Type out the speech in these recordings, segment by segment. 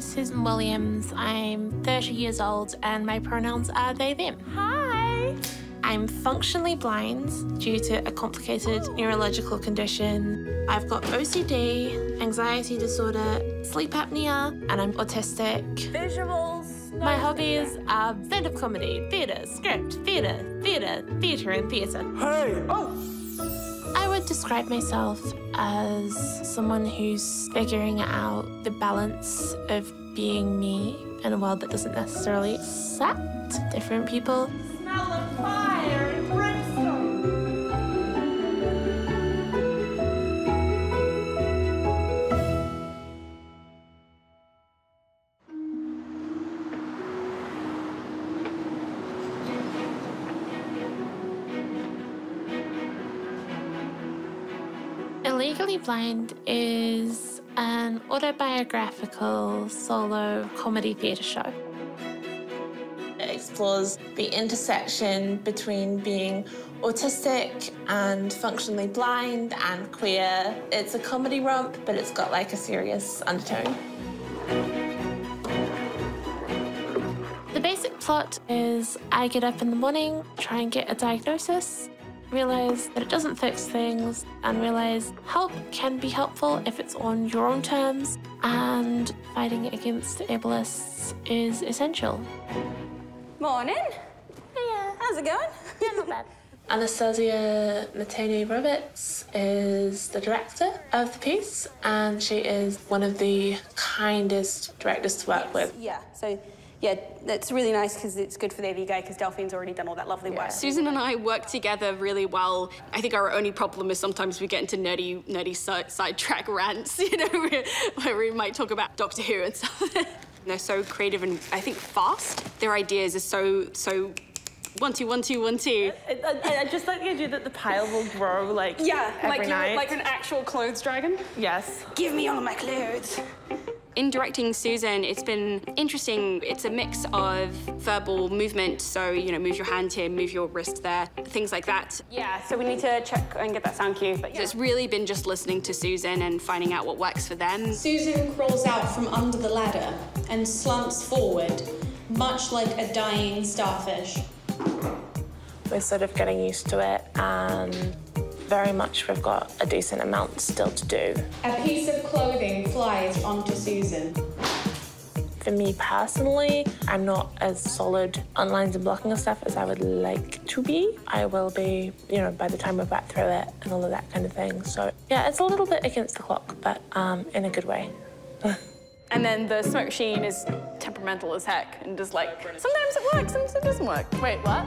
Susan Williams. I'm 30 years old and my pronouns are they, them. Hi! I'm functionally blind due to a complicated neurological condition. I've got OCD, anxiety disorder, sleep apnea, and I'm autistic. Visuals. My hobbies are stand-up comedy, theatre, script, theatre, and theatre. Hey! Oh! I would describe myself as someone who's figuring out the balance of being me in a world that doesn't necessarily accept different people. Smell of fire and brimstone. Illegally Blind is an autobiographical solo comedy theatre show. It explores the intersection between being autistic and functionally blind and queer. It's a comedy romp, but it's got like a serious undertone. The basic plot is I get up in the morning, try and get a diagnosis, realize that it doesn't fix things, and realize help can be helpful if it's on your own terms, and fighting against ableists is essential. Morning. Yeah. How's it going? Yeah, not bad. Anastasia Matene-Roberts is the director of the piece, and she is one of the kindest directors to work with. Yeah, so yeah, that's really nice because it's good for the AV guy because Delphine's already done all that lovely work. Susan and I work together really well. I think our only problem is sometimes we get into nerdy sidetrack rants, you know, where we might talk about Doctor Who and stuff. They're so creative and I think fast. Their ideas are so 1, 2, 1, 2, 1, 2. I just like the idea that the pile will grow like every night. Like an actual clothes dragon. Yes. Give me all of my clothes. In directing Susan, it's been interesting. It's a mix of verbal movement, so, you know, move your hand here, move your wrist there, things like that. Yeah, so we need to check and get that sound cue. But yeah. So it's really been just listening to Susan and finding out what works for them. Susan crawls out from under the ladder and slumps forward, much like a dying starfish. We're sort of getting used to it, and very much we've got a decent amount still to do. A piece of clothing flies onto Susan. For me personally, I'm not as solid on lines and blocking and stuff as I would like to be. I will be, you know, by the time we're back through it and all of that kind of thing. So yeah, it's a little bit against the clock, but in a good way. And then the smoke machine is temperamental as heck and just like, sometimes it works, sometimes it doesn't work. Wait, what?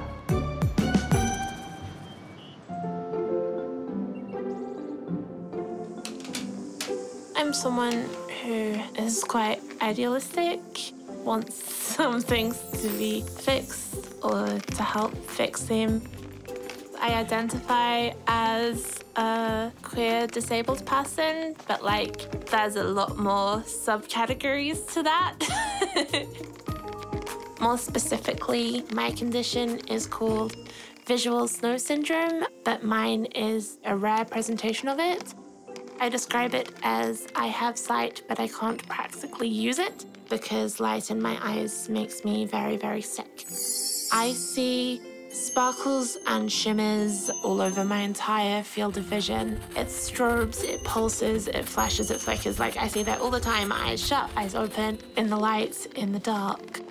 I'm someone who is quite idealistic, wants some things to be fixed or to help fix them. I identify as a queer disabled person, but like there's a lot more subcategories to that. More specifically, my condition is called visual snow syndrome, but mine is a rare presentation of it. I describe it as I have sight, but I can't practically use it because light in my eyes makes me very, very sick. I see sparkles and shimmers all over my entire field of vision. It strobes, it pulses, it flashes, it flickers. Like, I see that all the time. Eyes shut, eyes open, in the light, in the dark.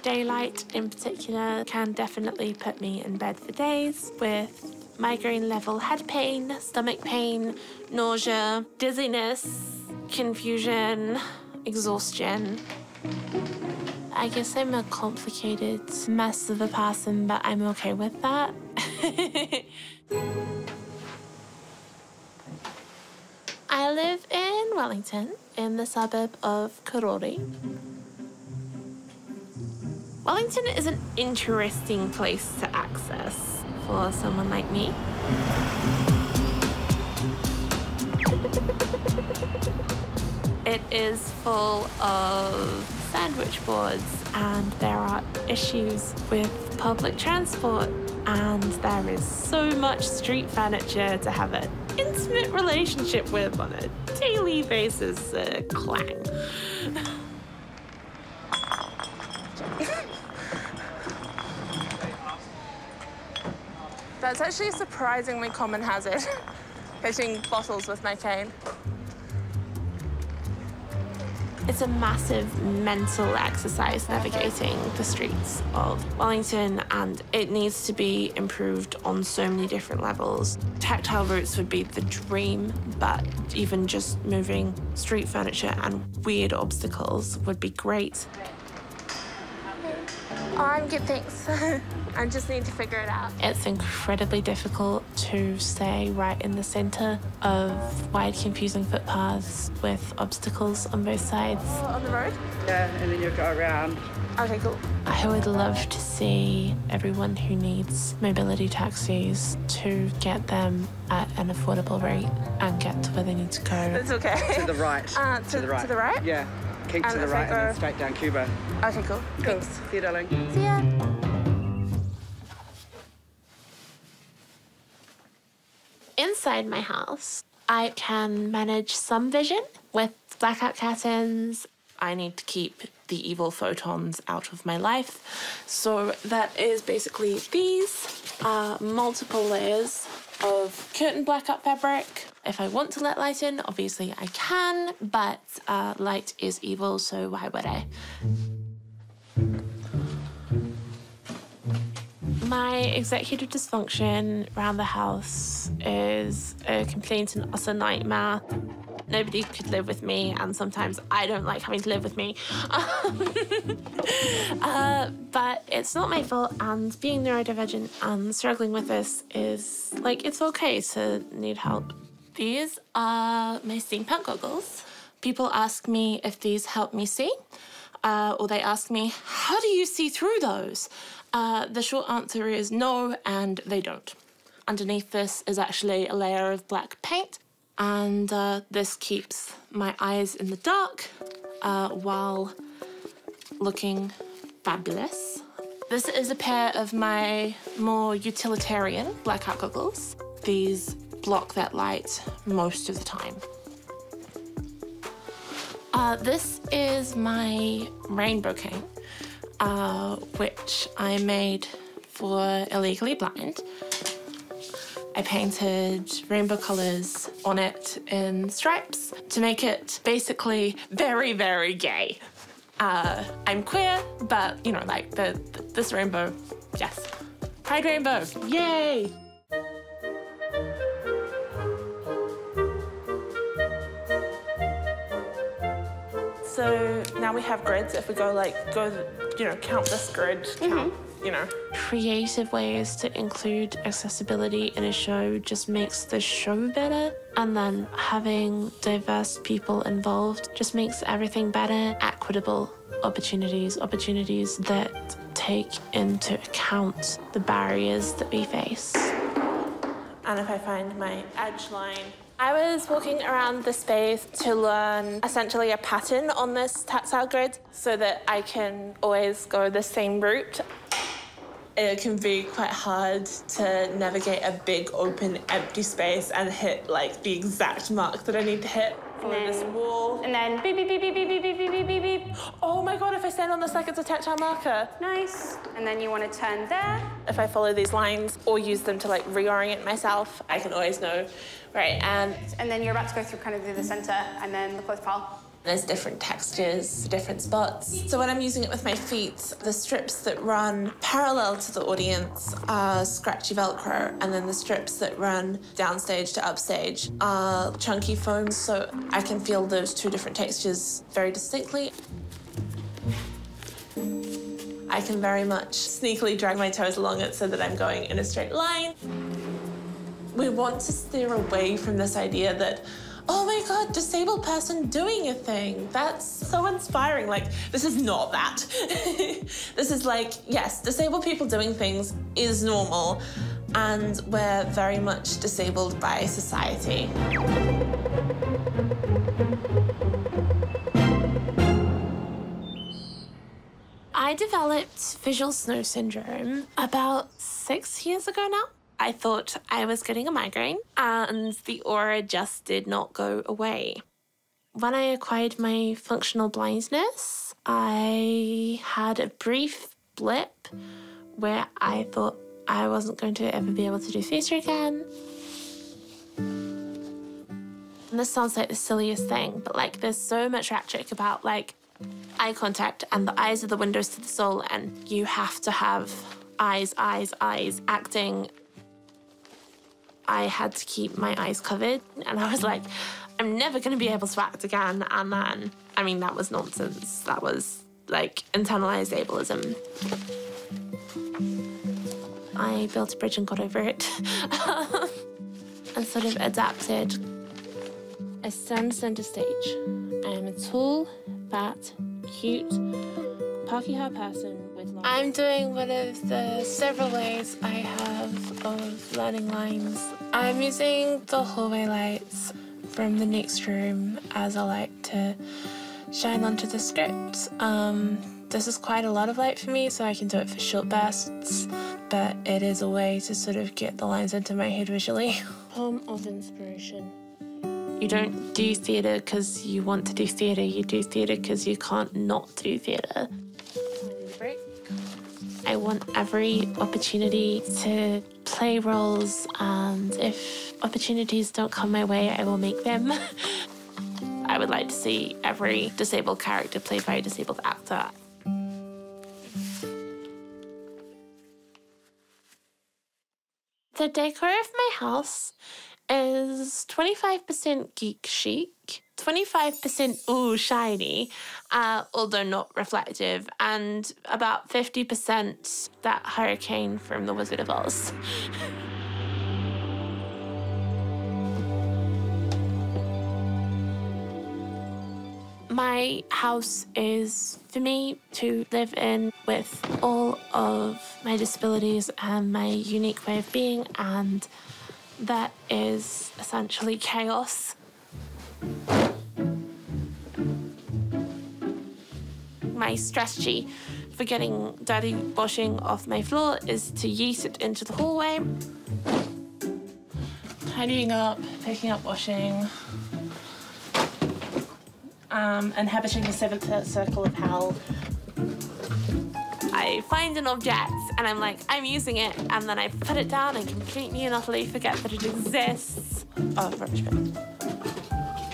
Daylight, in particular, can definitely put me in bed for days with migraine-level head pain, stomach pain, nausea, dizziness, confusion, exhaustion. I guess I'm a complicated mess of a person, but I'm okay with that. I live in Wellington, in the suburb of Karori. Wellington is an interesting place to access for someone like me. It is full of sandwich boards, and there are issues with public transport, and there is so much street furniture to have an intimate relationship with on a daily basis, clang. That's actually a surprisingly common hazard, hitting bottles with my cane. It's a massive mental exercise navigating the streets of Wellington, and it needs to be improved on so many different levels. Tactile routes would be the dream, but even just moving street furniture and weird obstacles would be great. Oh, I'm good, thanks. I just need to figure it out. It's incredibly difficult to stay right in the center of wide, confusing footpaths with obstacles on both sides. Oh, on the road? Yeah, and then you go around. Okay, cool. I would love to see everyone who needs mobility taxis to get them at an affordable rate and get to where they need to go. That's okay. To the right. To the right? To the right? Yeah. Keep to the right and then straight down Cuba. Okay, cool. Cool. Thanks. See you, darling. See ya. Inside my house, I can manage some vision with blackout curtains. I need to keep the evil photons out of my life. So that is basically these multiple layers of curtain blackout fabric. If I want to let light in, obviously I can, but light is evil, so why would I? My executive dysfunction around the house is a complete and utter nightmare. Nobody could live with me, and sometimes I don't like having to live with me. But it's not my fault, and being neurodivergent and struggling with this is, like, it's okay to need help. These are my steampunk goggles. People ask me if these help me see, or they ask me, how do you see through those? The short answer is no, and they don't. Underneath this is actually a layer of black paint, and this keeps my eyes in the dark while looking fabulous. This is a pair of my more utilitarian blackout goggles. These block that light most of the time. This is my rainbow cane, which I made for Illegally Blind. I painted rainbow colours on it in stripes to make it basically very, very gay. I'm queer, but, you know, like, this rainbow, yes. Pride rainbow, yay! So now we have grids. If we go, count this grid, count, Creative ways to include accessibility in a show just makes the show better. And then having diverse people involved just makes everything better. Equitable opportunities that take into account the barriers that we face. And if I find my edge line, I was walking around the space to learn essentially a pattern on this tactile grid so that I can always go the same route. It can be quite hard to navigate a big, open, empty space and hit, like, the exact mark that I need to hit. Follow this wall. And then beep, beep, beep, beep, beep, beep, beep, beep, beep, beep, beep. Oh my God, if I stand on this like it's a tactile marker. Nice. And then you want to turn there. If I follow these lines or use them to, like, reorient myself, I can always know where I am. And then you're about to go through the center and then the close pile. There's different textures, different spots. So when I'm using it with my feet, the strips that run parallel to the audience are scratchy Velcro, and then the strips that run downstage to upstage are chunky foam, so I can feel those two different textures very distinctly. I can very much sneakily drag my toes along it so that I'm going in a straight line. We want to steer away from this idea that, oh my God, disabled person doing a thing. That's so inspiring. Like, this is not that. This is like, yes, disabled people doing things is normal, and we're very much disabled by society. I developed visual snow syndrome about 6 years ago now. I thought I was getting a migraine and the aura just did not go away. When I acquired my functional blindness, I had a brief blip where I thought I wasn't going to ever be able to do theatre again. And this sounds like the silliest thing, but like there's so much rhetoric about like eye contact and the eyes are the windows to the soul and you have to have eyes acting. I had to keep my eyes covered and I was like, I'm never going to be able to act again. And then, I mean, that was nonsense. That was like internalized ableism. I built a bridge and got over it and sort of adapted. I stand centre stage. I am a tall, fat, cute, parky-haired person with long... I'm doing one of the several ways I have of learning lines. I'm using the hallway lights from the next room as a light to shine onto the script. This is quite a lot of light for me, so I can do it for short bursts, but it is a way to sort of get the lines into my head visually. Poem of inspiration. You don't do theatre because you want to do theatre, you do theatre because you can't not do theatre. I want every opportunity to play roles, and if opportunities don't come my way, I will make them. I would like to see every disabled character played by a disabled actor. The decor of my house is 25% geek chic, 25% ooh shiny, although not reflective, and about 50% that hurricane from The Wizard of Oz. My house is for me to live in with all of my disabilities and my unique way of being, and that is essentially chaos. My strategy for getting dirty washing off my floor is to yeet it into the hallway. Tidying up, picking up washing, inhabiting the seventh circle of hell. I find an object and I'm like, I'm using it, and then I put it down and completely and utterly forget that it exists. Oh, rubbish bin.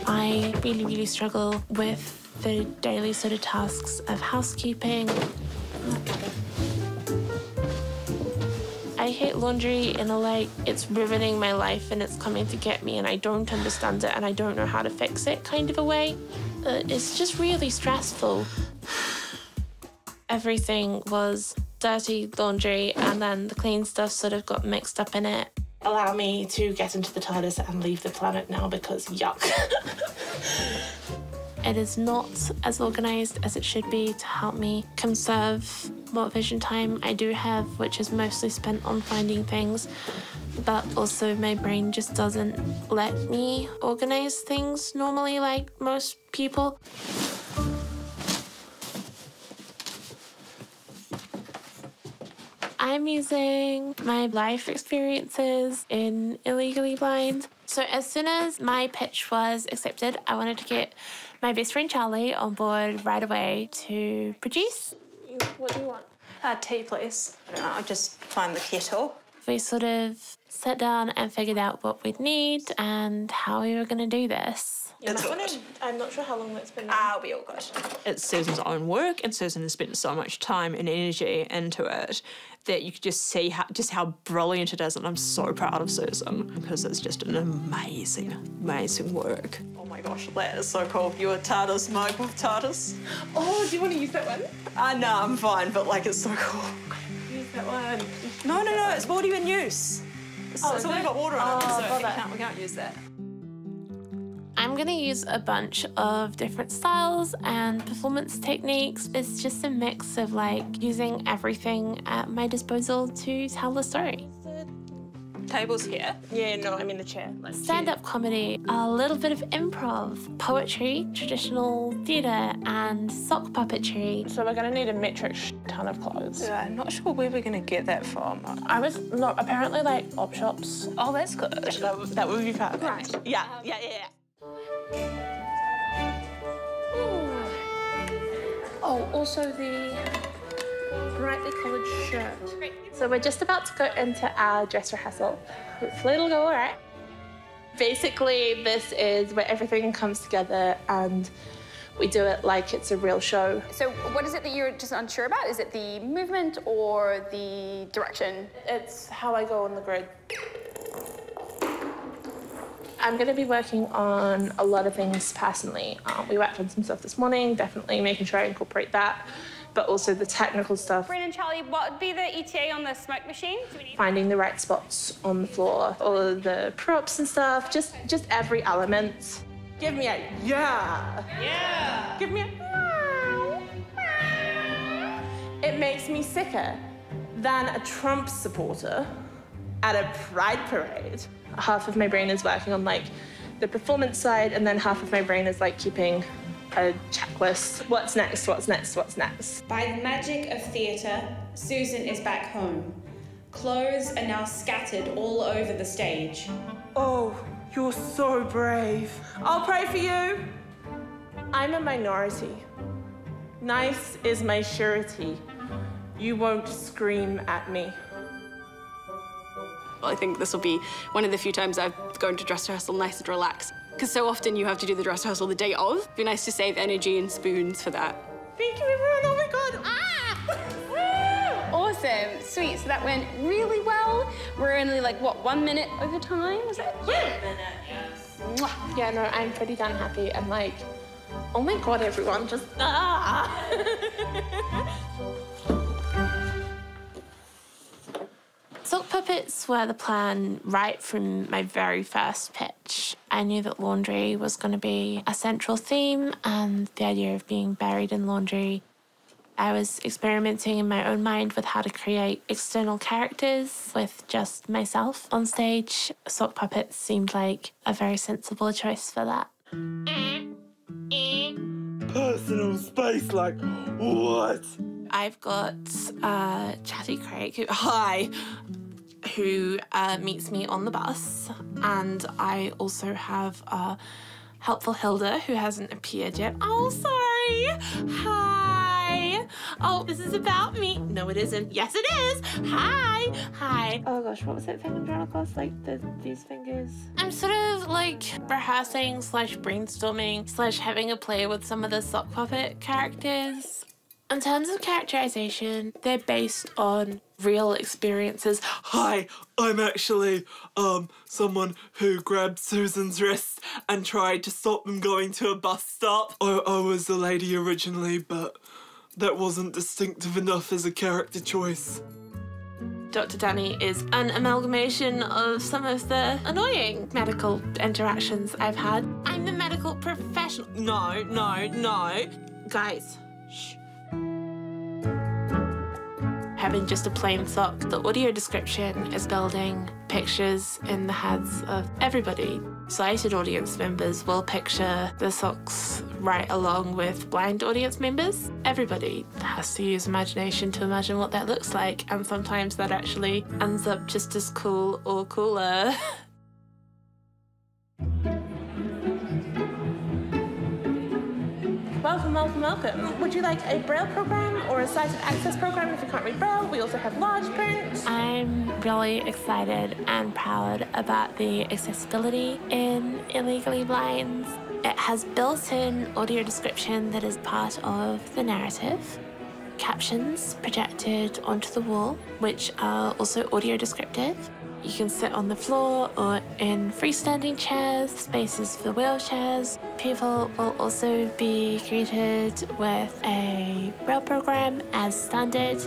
I really, really struggle with the daily sort of tasks of housekeeping. I hate laundry in a like, it's ruining my life and it's coming to get me and I don't understand it and I don't know how to fix it kind of a way. It's just really stressful. Everything was dirty laundry and then the clean stuff sort of got mixed up in it. Allow me to get into the TARDIS and leave the planet now because yuck. It is not as organised as it should be to help me conserve what vision time I do have, which is mostly spent on finding things, but also my brain just doesn't let me organise things normally like most people. I'm using my life experiences in Illegally Blind. So as soon as my pitch was accepted, I wanted to get my best friend Charlie on board right away to produce. What do you want? Tea, please. I'll just find the kettle. We sort of sat down and figured out what we'd need and how we were going to do this. I'm not sure how long that's been. I'll be all good. It's Susan's own work, and Susan has spent so much time and energy into it that you could just see how brilliant it is, and I'm so proud of Susan because it's just an amazing, amazing work. Oh my gosh, that is so cool. Your TARDIS mug with TARDIS. Oh, do you want to use that one? No, I'm fine, but like it's so cool. Use that one. No, it's already in use. It's only got water in it, so we can't use that. I'm going to use a bunch of different styles and performance techniques. It's just a mix of like using everything at my disposal to tell the story. Table's here. Yeah, no, I mean the chair. Like, Stand-up comedy, a little bit of improv, poetry, traditional theatre, and sock puppetry. so we're gonna need a metric ton of clothes. Yeah, I'm not sure where we're gonna get that from. Apparently like op shops. Oh, that's good. That would be perfect. Right. Yeah. Oh, also the brightly coloured shirt. So we're just about to go into our dress rehearsal. Hopefully it'll go all right. Basically, this is where everything comes together and we do it like it's a real show. So what is it that you're just unsure about? Is it the movement or the direction? It's how I go on the grid. I'm going to be working on a lot of things personally. We worked on some stuff this morning, definitely making sure I incorporate that, but also the technical stuff. Bryn and Charlie, what would be the ETA on the smoke machine? Finding the right spots on the floor, all of the props and stuff, just every element. Give me a yeah. Yeah. Give me a meow. It makes me sicker than a Trump supporter at a pride parade. Half of my brain is working on like the performance side, and then half of my brain is like keeping a checklist. What's next? What's next? What's next? By the magic of theatre, Susan is back home. Clothes are now scattered all over the stage. Oh, you're so brave. I'll pray for you. I'm a minority. Nice is my surety. You won't scream at me. I think this will be one of the few times I've gone to dress rehearsal nice and relaxed. Because so often you have to do the dress rehearsal the day of. It'd be nice to save energy and spoons for that. Thank you, everyone. Oh my God. Ah! Awesome, sweet. So that went really well. We're only like, what, 1 minute over time, was it? Yeah, no, I'm pretty damn happy. And like, oh my God, everyone, just Sock puppets were the plan right from my very first pitch. I knew that laundry was going to be a central theme and the idea of being buried in laundry. I was experimenting in my own mind with how to create external characters with just myself on stage. Sock puppets seemed like a very sensible choice for that. Personal space, like what? I've got Chatty Craig, who meets me on the bus, and I also have Helpful Hilda, who hasn't appeared yet. Oh, sorry. Hi. Oh, this is about me. No, it isn't. Yes, it is. Hi. oh gosh, what was that thing I'm trying to cause? Like these fingers. I'm sort of like rehearsing / brainstorming / having a play with some of the sock puppet characters. In terms of characterization, they're based on real experiences. Hi, I'm actually someone who grabbed Susan's wrist and tried to stop them going to a bus stop. I was a lady originally, but that wasn't distinctive enough as a character choice. Dr. Danny is an amalgamation of some of the annoying medical interactions I've had. I'm the medical professional. No. Guys, shh. Having just a plain sock, the audio description is building pictures in the heads of everybody. Sighted audience members will picture the socks right along with blind audience members. Everybody has to use imagination to imagine what that looks like, and sometimes that actually ends up just as cool or cooler. Welcome. Would you like a Braille program or a sighted access program if you can't read Braille? We also have large print. I'm really excited and proud about the accessibility in Illegally Blind. It has built-in audio description that is part of the narrative, captions projected onto the wall, which are also audio descriptive. You can sit on the floor or in freestanding chairs, spaces for wheelchairs. People will also be greeted with a Braille program as standard.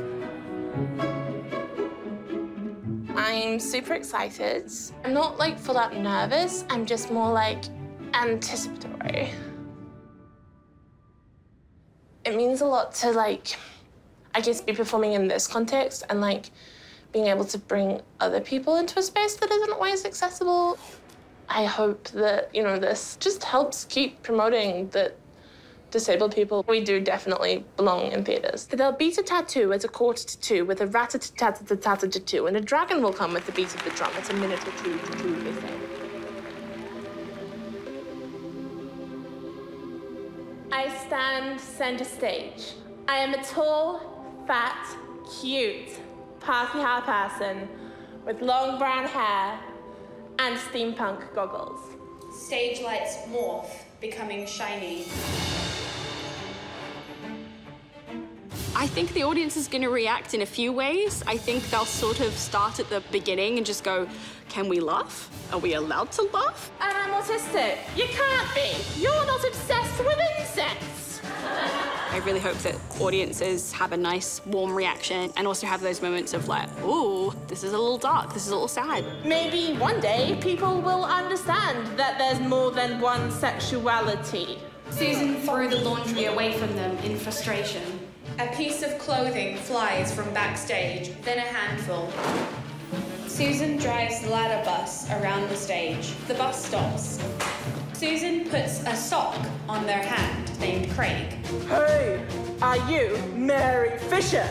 I'm super excited. I'm not like full out nervous, I'm just more like anticipatory. It means a lot to like, I guess, be performing in this context and like being able to bring other people into a space that isn't always accessible. I hope that, you know, this just helps keep promoting that disabled people, we do definitely belong in theatres. They'll beat a tattoo at 1:45 with a rat-a-tat-a-tat-a-tat-a-tat-a, and a dragon will come with the beat of the drum. It's a minute or two to do the thing. I stand centre stage. I am a tall, fat, cute, party-hard person with long brown hair and steampunk goggles. Stage lights morph, becoming shiny. I think the audience is going to react in a few ways. I think they'll sort of start at the beginning and just go, can we laugh? Are we allowed to laugh? And I'm autistic. You can't be. You're not obsessed with insects. I really hope that audiences have a nice, warm reaction and also have those moments of like, ooh, this is a little dark, this is a little sad. Maybe one day people will understand that there's more than one sexuality. Susan threw the laundry away from them in frustration. A piece of clothing flies from backstage, then a handful. Susan drives the ladder bus around the stage. The bus stops. Susan puts a sock on their hand, named Craig. Hey, are you Mary Fisher?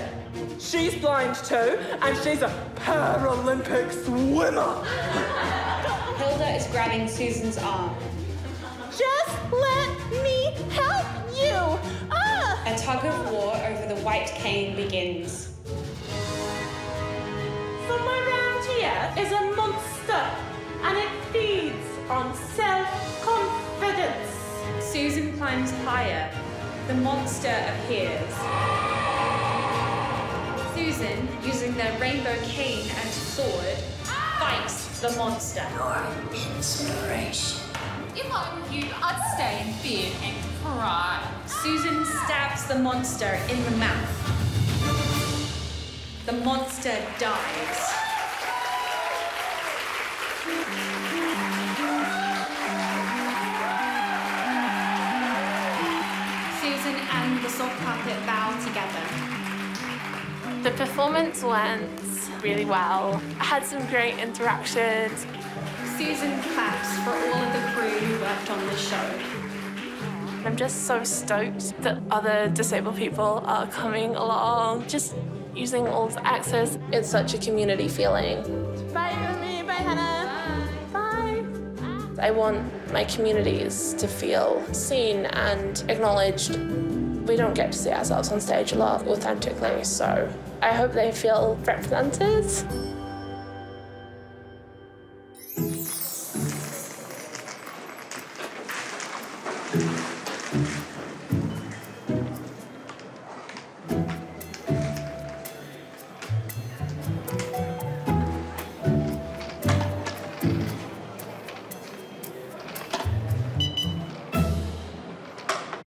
She's blind too, and she's a Paralympic swimmer. Hilda is grabbing Susan's arm. Just let me help you! Ah! A tug of war over the white cane begins. Somewhere around here is a monster, and it feeds on self-confidence. Susan climbs higher. The monster appears. Susan, using their rainbow cane and sword, fights the monster. Your inspiration. If I were you, I'd stay in bed and cry. Susan stabs the monster in the mouth. The monster dies. Susan and the sock puppet bow together. The performance went really well. I had some great interactions. Susan claps for all of the crew who worked on the show. I'm just so stoked that other disabled people are coming along, just using all the access. It's such a community feeling. Bye, Umi. Bye, Hannah. Bye. I want my communities to feel seen and acknowledged. We don't get to see ourselves on stage a lot authentically, so I hope they feel represented.